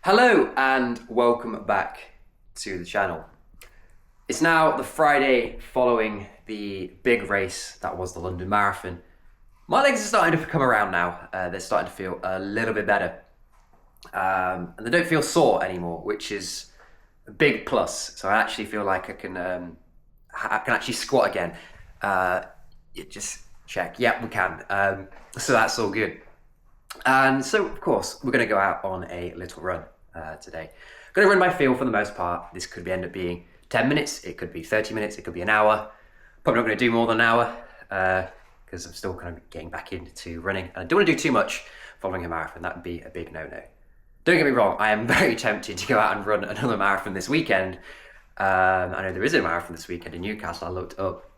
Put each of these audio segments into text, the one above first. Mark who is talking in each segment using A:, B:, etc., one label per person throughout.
A: Hello and welcome back to the channel. It's now the Friday following the big race that was the London Marathon. My legs are starting to come around now. They're starting to feel a little bit better. And they don't feel sore anymore, which is a big plus. So I actually feel like I can actually squat again. Just check. Yeah, we can. So that's all good. And so, of course, we're going to go out on a little run today. I'm going to run by feel for the most part. This could end up being 10 minutes, it could be 30 minutes, it could be an hour. Probably not going to do more than an hour because I'm still kind of getting back into running. And I don't want to do too much following a marathon. That would be a big no-no. Don't get me wrong, I am very tempted to go out and run another marathon this weekend. I know there is a marathon this weekend in Newcastle, I looked up.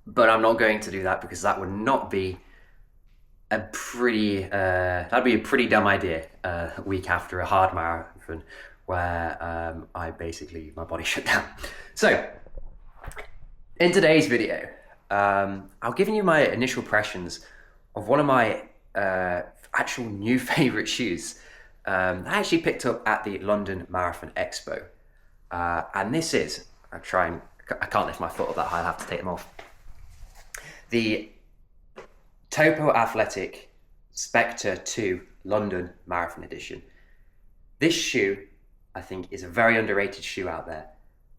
A: But I'm not going to do that because that would not be that'd be a pretty dumb idea a week after a hard marathon where my body shut down. So in today's video, I'll give you my initial impressions of one of my actual new favorite shoes. I actually picked up at the London Marathon Expo. And this is, I can't lift my foot up that high, I'll have to take them off. The Topo Athletic Spectre 2 London Marathon Edition. This shoe, I think, is a very underrated shoe out there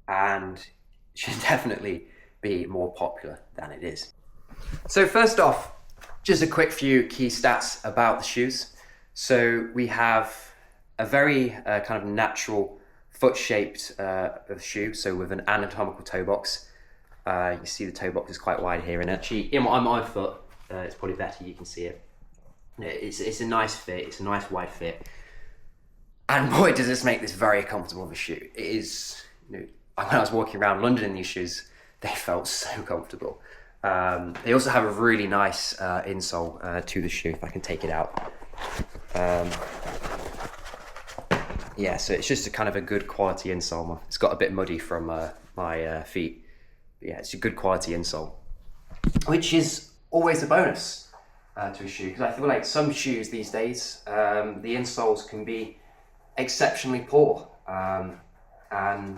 A: and should definitely be more popular than it is. So first off, just a quick few key stats about the shoes. So we have a very kind of natural foot-shaped shoe, so with an anatomical toe box. You can see the toe box is quite wide here, and actually on my foot, it's probably better, you can see it. It's a nice fit, it's a nice wide fit. And boy, does this make this very comfortable of a shoe. It is, when I was walking around London in these shoes, they felt so comfortable. They also have a really nice insole to the shoe, if I can take it out. Yeah, so it's just a kind of a good quality insole. It's got a bit muddy from my feet. But yeah, it's a good quality insole, which is always a bonus to a shoe, because I feel like some shoes these days, the insoles can be exceptionally poor, and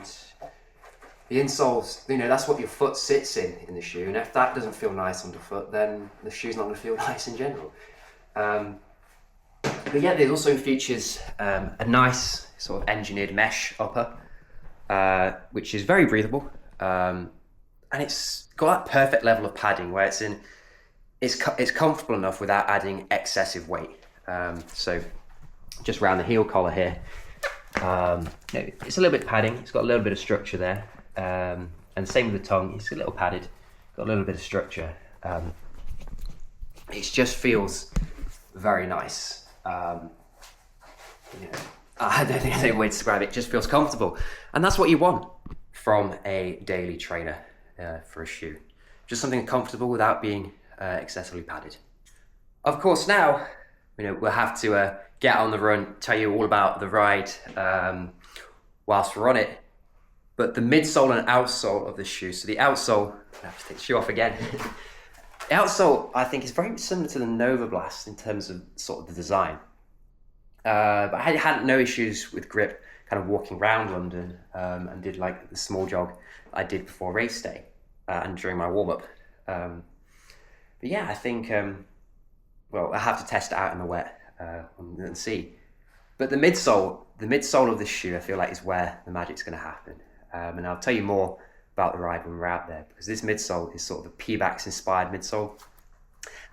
A: the insoles, that's what your foot sits in the shoe, and if that doesn't feel nice underfoot, then the shoe's not going to feel nice in general. But yeah, it also features a nice sort of engineered mesh upper, which is very breathable, and it's got that perfect level of padding where it's comfortable enough without adding excessive weight. So just around the heel collar here, it's a little bit padding, it's got a little bit of structure there, and same with the tongue, it's a little padded, got a little bit of structure. It just feels very nice. I don't think there's any way to describe it. It just feels comfortable, and that's what you want from a daily trainer for a shoe. Just something comfortable without being excessively padded. Of course, now we'll have to get on the run, tell you all about the ride whilst we're on it. But the midsole and outsole of the shoe. So the outsole, I have to take the shoe off again. The outsole, I think, is very similar to the Nova Blast in terms of sort of the design. But I had no issues with grip kind of walking around London, and did like the small jog I did before race day and during my warm-up. But yeah, I think, I have to test it out in the wet and see. But the midsole of this shoe, I feel like, is where the magic's going to happen. And I'll tell you more about the ride when we're out there, because this midsole is sort of a Pebax inspired midsole.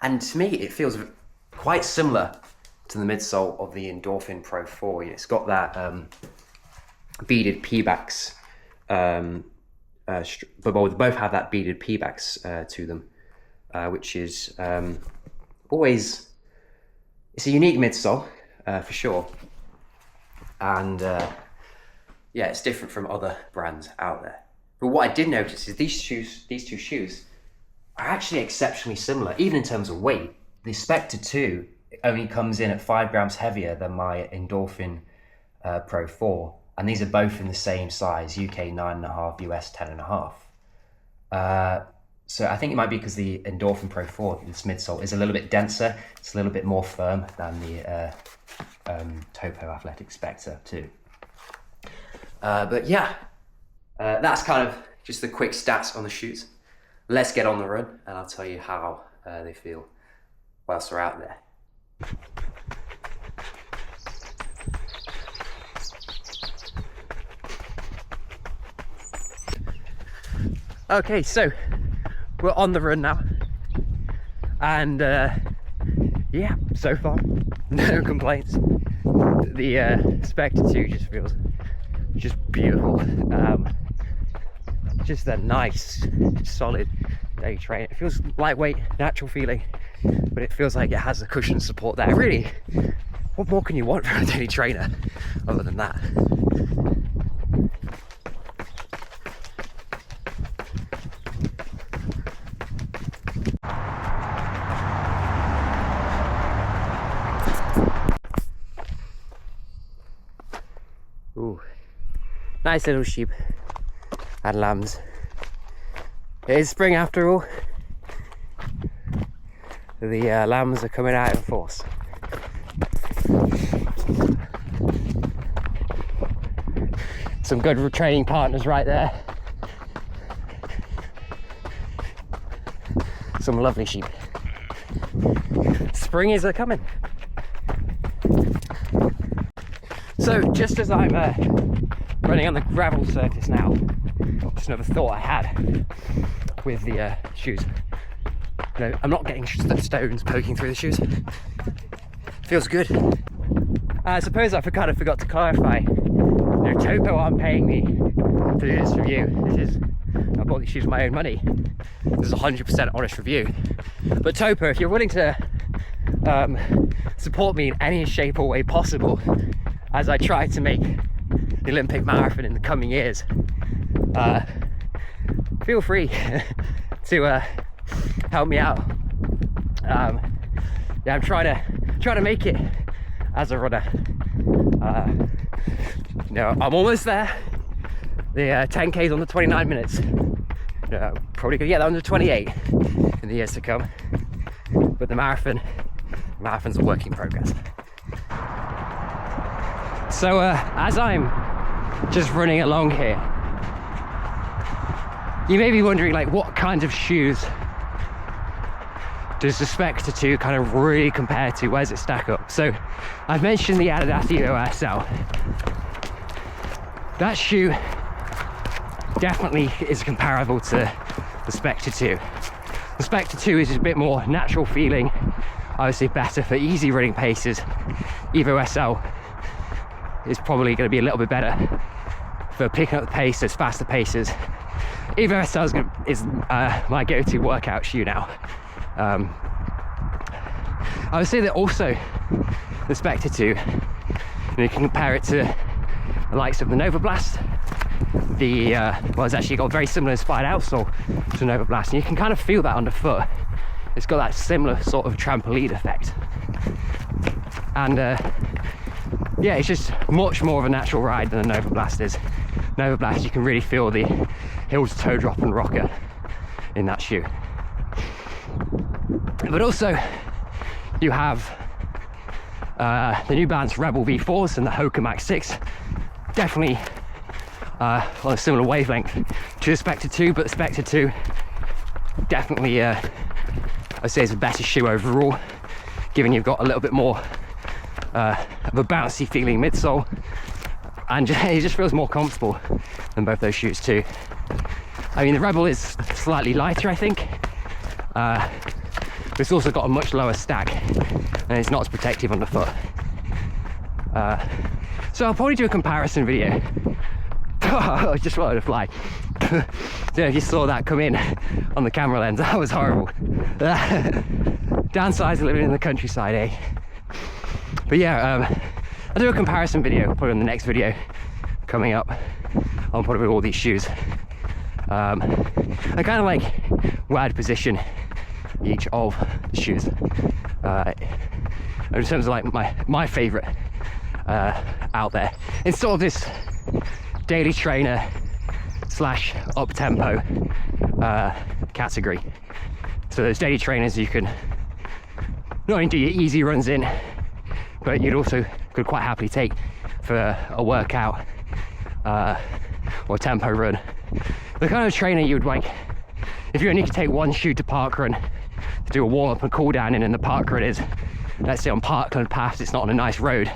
A: And to me, it feels quite similar to the midsole of the Endorphin Pro 4. It's got that beaded Pebax, but both have that beaded Pebax to them, which is always, it's a unique midsole for sure. And it's different from other brands out there. But what I did notice is these two shoes are actually exceptionally similar, even in terms of weight. The Spectre 2 only comes in at 5 grams heavier than my Endorphin Pro 4, and these are both in the same size, UK 9.5, US 10.5. So I think it might be because the Endorphin Pro 4, this midsole, is a little bit denser. It's a little bit more firm than the Topo Athletic Spectre 2. But yeah, that's kind of just the quick stats on the shoes. Let's get on the run and I'll tell you how they feel whilst we're out there. Okay, so we're on the run now, and yeah, so far no complaints. The Spectre 2 just feels just beautiful. Just a nice, solid day train. It feels lightweight, natural feeling, but it feels like it has the cushion support there. Really, what more can you want from a daily trainer other than that? Ooh, nice little sheep and lambs. It is spring after all. The lambs are coming out in force. Some good training partners right there. Some lovely sheep. Spring is coming. So just as I'm running on the gravel surface now, just another thought I had with the shoes. You know, I'm not getting stones poking through the shoes. Feels good. I suppose I kind of forgot to clarify. You know, Topo aren't paying me to do this review. I bought these shoes with my own money. This is a 100% honest review. But Topo, if you're willing to support me in any shape or way possible as I try to make the Olympic marathon in the coming years, feel free to help me out. Yeah, I'm trying to make it as a runner. You know, I'm almost there. The 10K is under 29 minutes. You know, probably gonna get that under 28 in the years to come. But the marathon's a work in progress. So as I'm just running along here, you may be wondering, like, what kind of shoes does the Spectre 2 kind of really compare to? Where does it stack up? So I've mentioned the Adidas EVO SL. That shoe definitely is comparable to the Spectre 2. The Spectre 2 is a bit more natural feeling, obviously better for easy running paces. EVO SL is probably going to be a little bit better for picking up the pace, those faster paces. EVO SL is my go-to workout shoe now. I would say that also the Spectre 2, you can compare it to the likes of the Nova Blast. Well, it's actually got a very similar inspired outsole to the Nova Blast, and you can kind of feel that underfoot. It's got that similar sort of trampoline effect. And yeah, it's just much more of a natural ride than the Nova Blast is. Nova Blast, you can really feel the heel to toe drop and rocker in that shoe. But also, you have the New Balance Rebel V4s and the Hoka Max 6. Definitely on a similar wavelength to the Spectre 2, but the Spectre 2 definitely, I'd say, is a better shoe overall, given you've got a little bit more of a bouncy feeling midsole, and it just feels more comfortable than both those shoes too. I mean, the Rebel is slightly lighter, I think, but it's also got a much lower stack, and it's not as protective on the foot. So I'll probably do a comparison video. I just wanted to fly. I don't know if you saw that come in on the camera lens. That was horrible. Downsides of living in the countryside, eh? But yeah, I'll do a comparison video, probably in the next video coming up. I'll put it with all these shoes. I kind of like where I'd position each of the shoes. In terms of like my favorite out there, it's sort of this daily trainer slash up tempo category. So those daily trainers you can not only do your easy runs in, but you'd also could quite happily take for a workout or tempo run. The kind of trainer you would like, if you only could take one shoe to parkrun to do a warm-up and cool down in, and the parkrun is, let's say, on Parkland Pass, it's not on a nice road,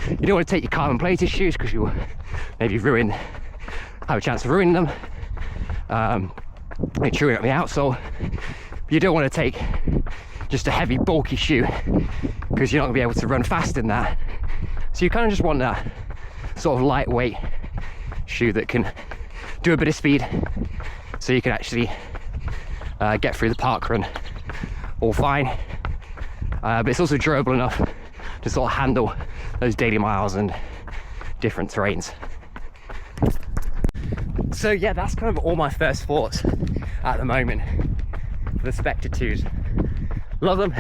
A: you don't want to take your carbon plated shoes because you'll maybe have a chance of ruining them, and chewing up the outsole. You don't want to take just a heavy bulky shoe because you're not going to be able to run fast in that. So you kind of just want that sort of lightweight shoe that can do a bit of speed, so you can actually get through the park run all fine, but it's also durable enough to sort of handle those daily miles and different terrains. So yeah, that's kind of all my first thoughts at the moment for the Spectre 2s. Love them.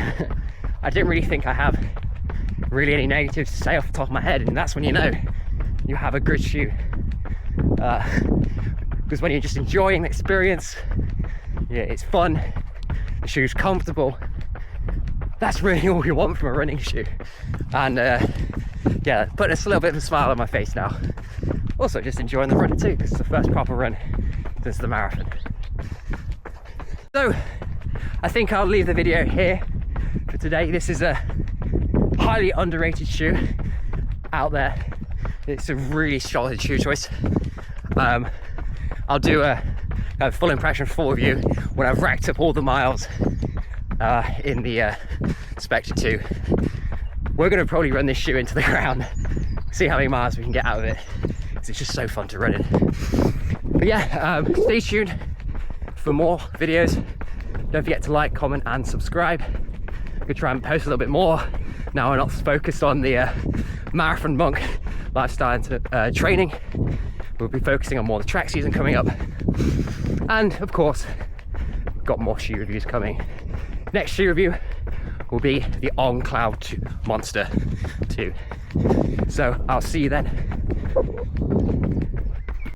A: I didn't really think I have really any negatives to say off the top of my head, and that's when you know you have a good shoe, because when you're just enjoying the experience, yeah, it's fun, the shoe's comfortable, that's really all you want from a running shoe. And yeah, putting a little bit of a smile on my face now. Also just enjoying the run too, because it's the first proper run since the marathon. So I think I'll leave the video here for today. This is a highly underrated shoe out there. It's a really solid shoe choice. I'll do a full impression for you when I've racked up all the miles in the Spectre 2. We're going to probably run this shoe into the ground, see how many miles we can get out of it. It's just so fun to run in. But yeah, stay tuned for more videos. Don't forget to like, comment and subscribe. I'm going to try and post a little bit more now I'm not focused on the marathon monk lifestyle and training. We'll be focusing on more of the track season coming up, and of course got more shoe reviews coming. Next shoe review will be the On Cloud Monster 2. So I'll see you then.